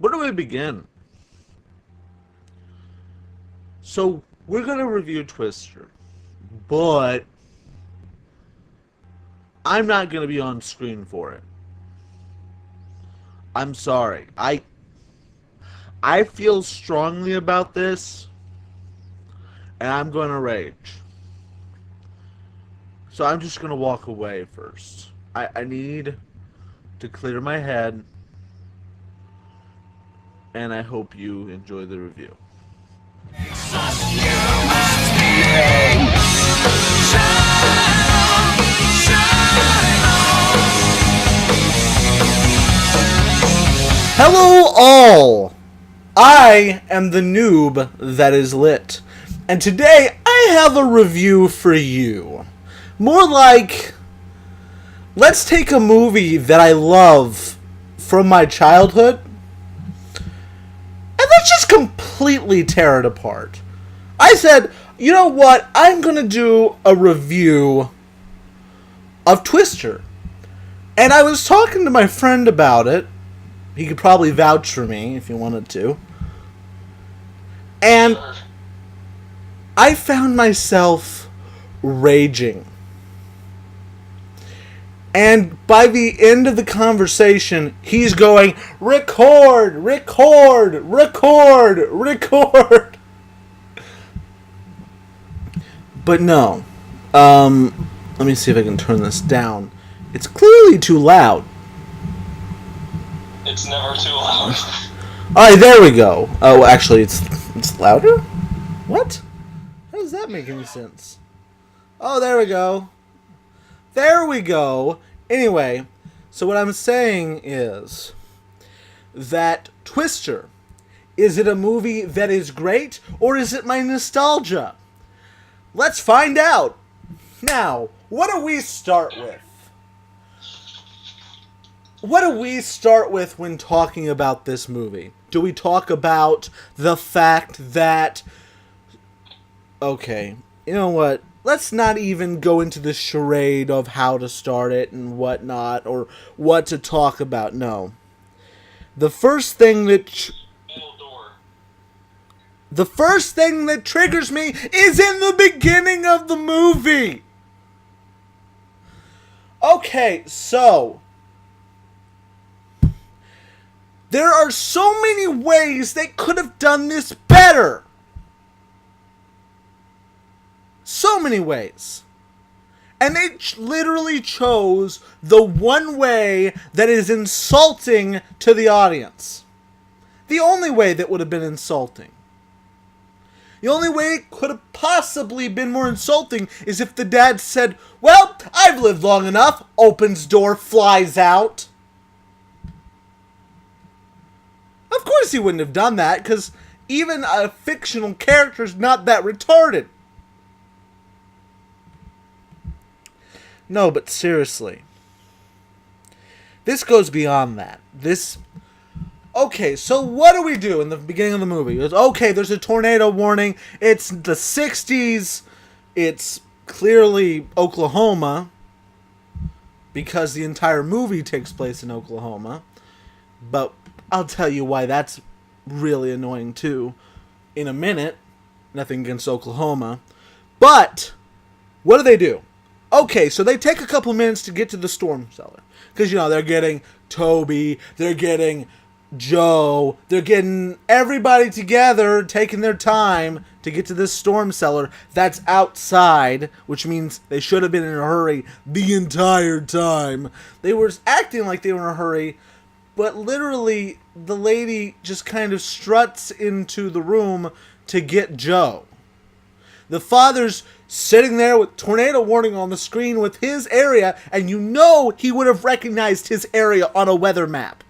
Where do we begin? So, we're going to review Twister, but I'm not going to be on screen for it. I'm sorry. I feel strongly about this, and I'm going to rage. So I'm just going to walk away first. I need to clear my head, and I hope you enjoy the review. Hello all! I am the noob that is lit, and today I have a review for you. More like, let's take a movie that I love from my childhood, and let's just completely tear it apart. I said, you know what, I'm going to do a review of Twister. And I was talking to my friend about it. He could probably vouch for me if he wanted to. And I found myself raging. And by the end of the conversation, he's going, record, record, record, record. But no. Let me see if I can turn this down. It's clearly too loud. It's never too loud. Alright, there we go. Oh, actually, it's louder? What? How does that make any sense? Oh, there we go. There we go. Anyway, so what I'm saying is that Twister, is it a movie that is great, or is it my nostalgia? Let's find out. Now, what do we start with? What do we start with when talking about this movie? Do we talk about the fact that... Okay, you know what? Let's not even go into the charade of how to start it and whatnot, or what to talk about. No. The first thing that... The first thing that triggers me is in the beginning of the movie! Okay, so... There are so many ways they could have done this better. So many ways. And they literally chose the one way that is insulting to the audience. The only way that would have been insulting. The only way it could have possibly been more insulting is if the dad said, well, I've lived long enough, opens door, flies out. Of course he wouldn't have done that, because even a fictional character is not that retarded. No, but seriously. This goes beyond that. Okay, so what do we do in the beginning of the movie? It's, okay, there's a tornado warning. It's the 60s. It's clearly Oklahoma, because the entire movie takes place in Oklahoma. But I'll tell you why that's really annoying too in a minute. Nothing against Oklahoma. But what do? Okay, so they take a couple minutes to get to the storm cellar. Because, you know, they're getting Toby, they're getting Joe, they're getting everybody together, taking their time to get to this storm cellar that's outside, which means they should have been in a hurry the entire time. They were acting like they were in a hurry, but literally the lady just kind of struts into the room to get Joe. The father's sitting there with tornado warning on the screen with his area, and you know he would have recognized his area on a weather map.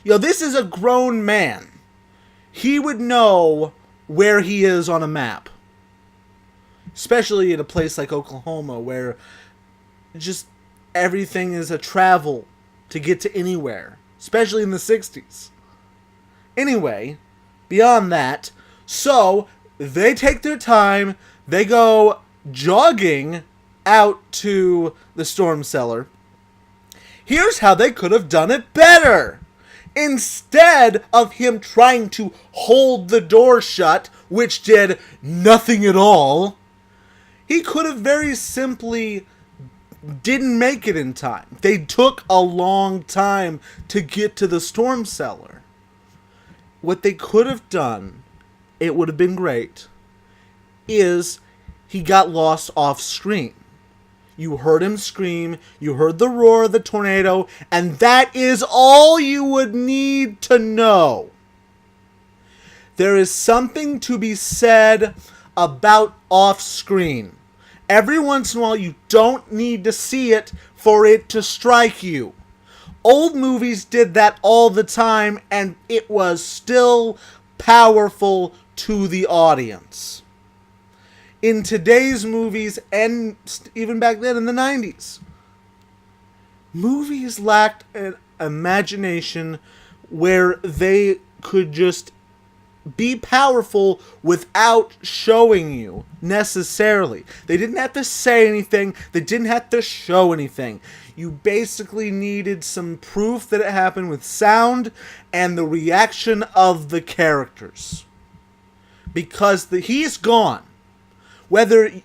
You know, this is a grown man. He would know where he is on a map. Especially in a place like Oklahoma, where just everything is a travel to get to anywhere. Especially in the 60s. Anyway, beyond that, so they take their time, they go jogging out to the storm cellar. Here's how they could have done it better. Instead of him trying to hold the door shut, which did nothing at all, he could have very simply didn't make it in time. They took a long time to get to the storm cellar. What they could have done, it would have been great, is he got lost off screen. You heard him scream, you heard the roar of the tornado, and that is all you would need to know. There is something to be said about off screen. Every once in a while, you don't need to see it for it to strike you. Old movies did that all the time, and it was still powerful to the audience. In today's movies, and even back then in the 90s, movies lacked an imagination where they could just be powerful without showing you necessarily. They didn't have to say anything. They didn't have to show anything. You basically needed some proof that it happened with sound and the reaction of the characters. Because he's gone. Whether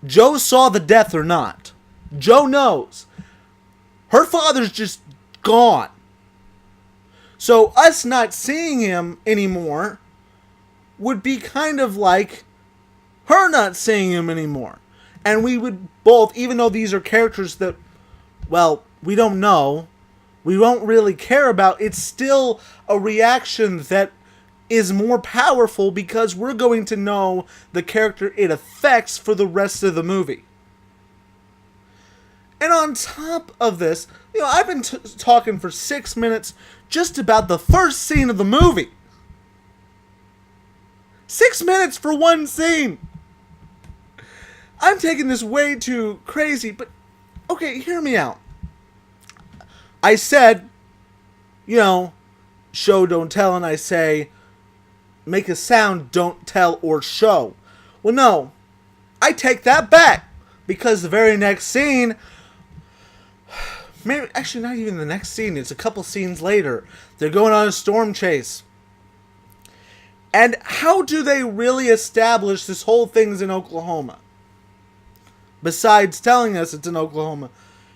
Joe saw the death or not, Joe knows. Her father's just gone. So us not seeing him anymore would be kind of like her not seeing him anymore. And we would both, even though these are characters that, well, we don't know, we don't really care about, it's still a reaction that is more powerful because we're going to know the character it affects for the rest of the movie. And on top of this, I've been talking for 6 minutes just about the first scene of the movie. 6 minutes for one scene. I'm taking this way too crazy, but okay, hear me out. I said, show, don't tell, and I say, make a sound, don't tell, or show. Well, no, I take that back, because the very next scene, maybe, actually not even the next scene, it's a couple scenes later, they're going on a storm chase. And how do they really establish this whole thing's in Oklahoma? Besides telling us it's in Oklahoma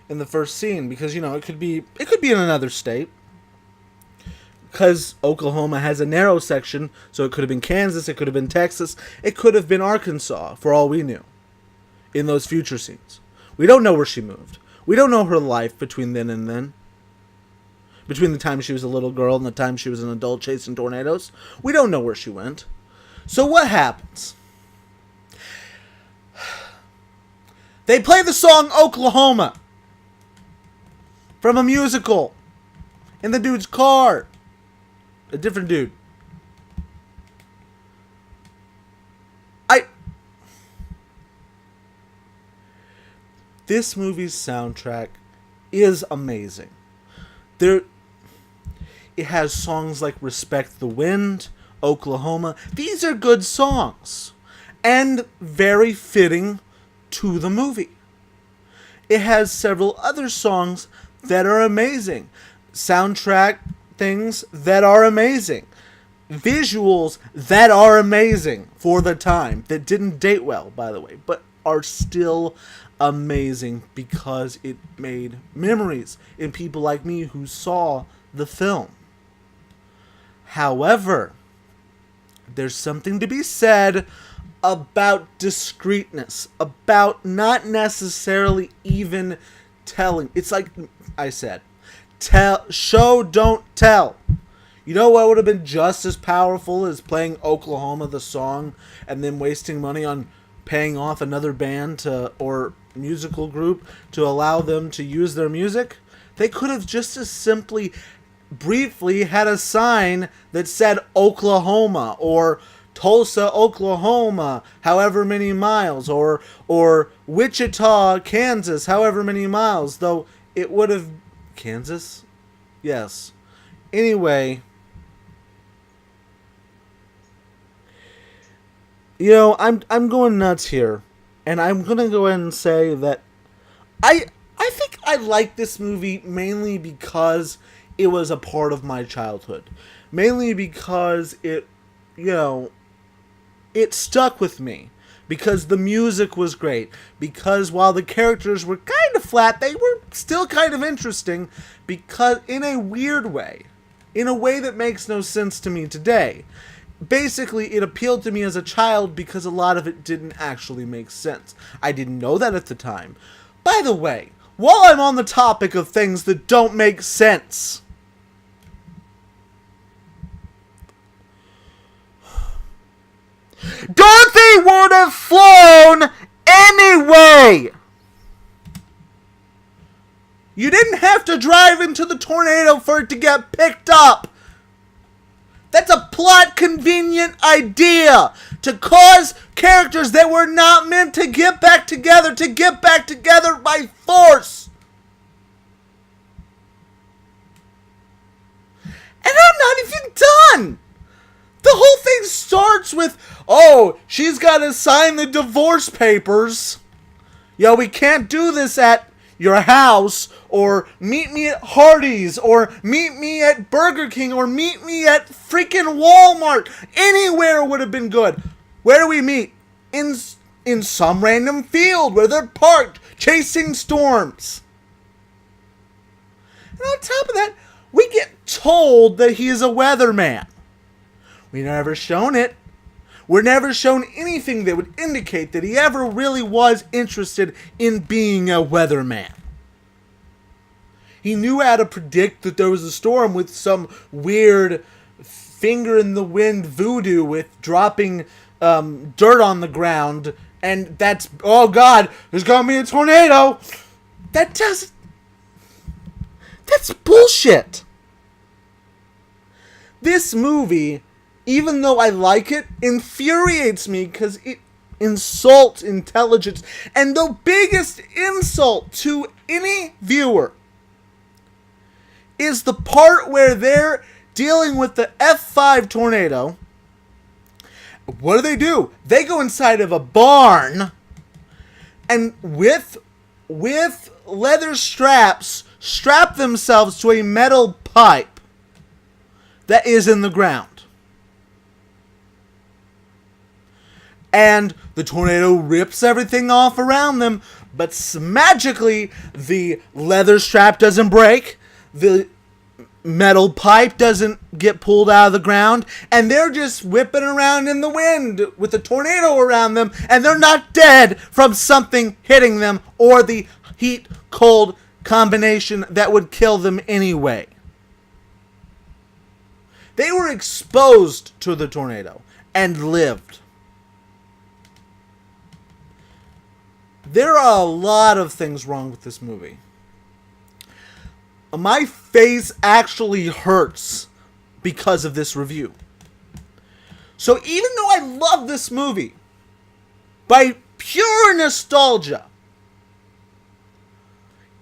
in the first scene, because it could be in another state. Because Oklahoma has a narrow section, so it could have been Kansas, it could have been Texas, it could have been Arkansas, for all we knew, in those future scenes. We don't know where she moved. We don't know her life between then and then. Between the time she was a little girl and the time she was an adult chasing tornadoes. We don't know where she went. So what happens? They play the song Oklahoma from a musical in the dude's car. A different dude. This movie's soundtrack is amazing. It has songs like Respect the Wind, Oklahoma. These are good songs. And very fitting to the movie. It has several other songs that are amazing. Soundtrack things that are amazing. Visuals that are amazing for the time. That didn't date well, by the way. But are still amazing because it made memories in people like me who saw the film. However, there's something to be said about discreetness, about not necessarily even telling. It's like I said, show, don't tell. You know what would have been just as powerful as playing Oklahoma, the song, and then wasting money on paying off another band or musical group to allow them to use their music? They could have just as simply, briefly had a sign that said Oklahoma or Tulsa, Oklahoma, however many miles, or Wichita, Kansas, however many miles, though it would have... Kansas? Yes. Anyway, I'm going nuts here, and I'm going to go ahead and say that I think I like this movie mainly because it was a part of my childhood. Mainly because it, you know, it stuck with me. Because the music was great. Because while the characters were kind of flat, they were still kind of interesting. Because in a weird way. In a way that makes no sense to me today. Basically, it appealed to me as a child because a lot of it didn't actually make sense. I didn't know that at the time. By the way, while I'm on the topic of things that don't make sense, Dorothy would have flown anyway! You didn't have to drive into the tornado for it to get picked up! That's a plot convenient idea to cause characters that were not meant to get back together by force. And I'm not even done. The whole thing starts with, oh, she's got to sign the divorce papers. Yo, we can't do this at your house, or meet me at Hardee's, or meet me at Burger King, or meet me at freaking Walmart. Anywhere would have been good. Where do we meet? In some random field where they're parked, chasing storms. And on top of that, we get told that he is a weatherman. We're never shown it. We're never shown anything that would indicate that he ever really was interested in being a weatherman. He knew how to predict that there was a storm with some weird finger-in-the-wind voodoo with dropping dirt on the ground, and that's, oh god, there's gonna be a tornado! That's bullshit! This movie, even though I like it, infuriates me because it insults intelligence. And the biggest insult to any viewer is the part where they're dealing with the F5 tornado. What do? They go inside of a barn and with leather straps strap themselves to a metal pipe that is in the ground. And the tornado rips everything off around them, but magically the leather strap doesn't break, the metal pipe doesn't get pulled out of the ground, and they're just whipping around in the wind with the tornado around them, and they're not dead from something hitting them or the heat-cold combination that would kill them anyway. They were exposed to the tornado and lived. There are a lot of things wrong with this movie. My face actually hurts because of this review. So even though I love this movie, by pure nostalgia,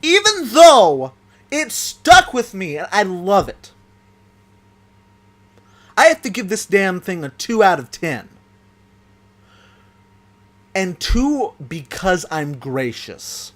even though it stuck with me and I love it, I have to give this damn thing a 2 out of 10. And 2 because I'm gracious.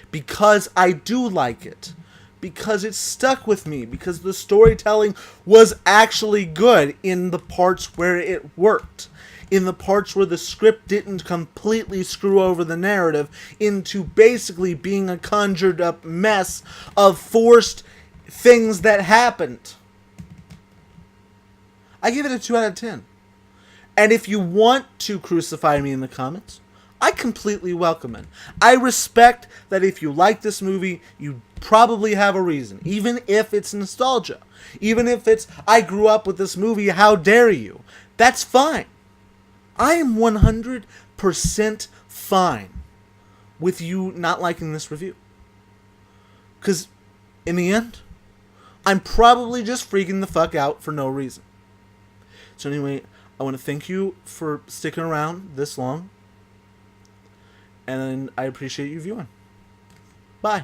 Because I do like it. Because it stuck with me. Because the storytelling was actually good in the parts where it worked. In the parts where the script didn't completely screw over the narrative into basically being a conjured up mess of forced things that happened. I give it a 2 out of 10. And if you want to crucify me in the comments, I completely welcome it. I respect that if you like this movie, you probably have a reason. Even if it's nostalgia. Even if it's, I grew up with this movie, how dare you? That's fine. I am 100% fine with you not liking this review. Because, in the end, I'm probably just freaking the fuck out for no reason. So anyway, I want to thank you for sticking around this long. And I appreciate you viewing. Bye.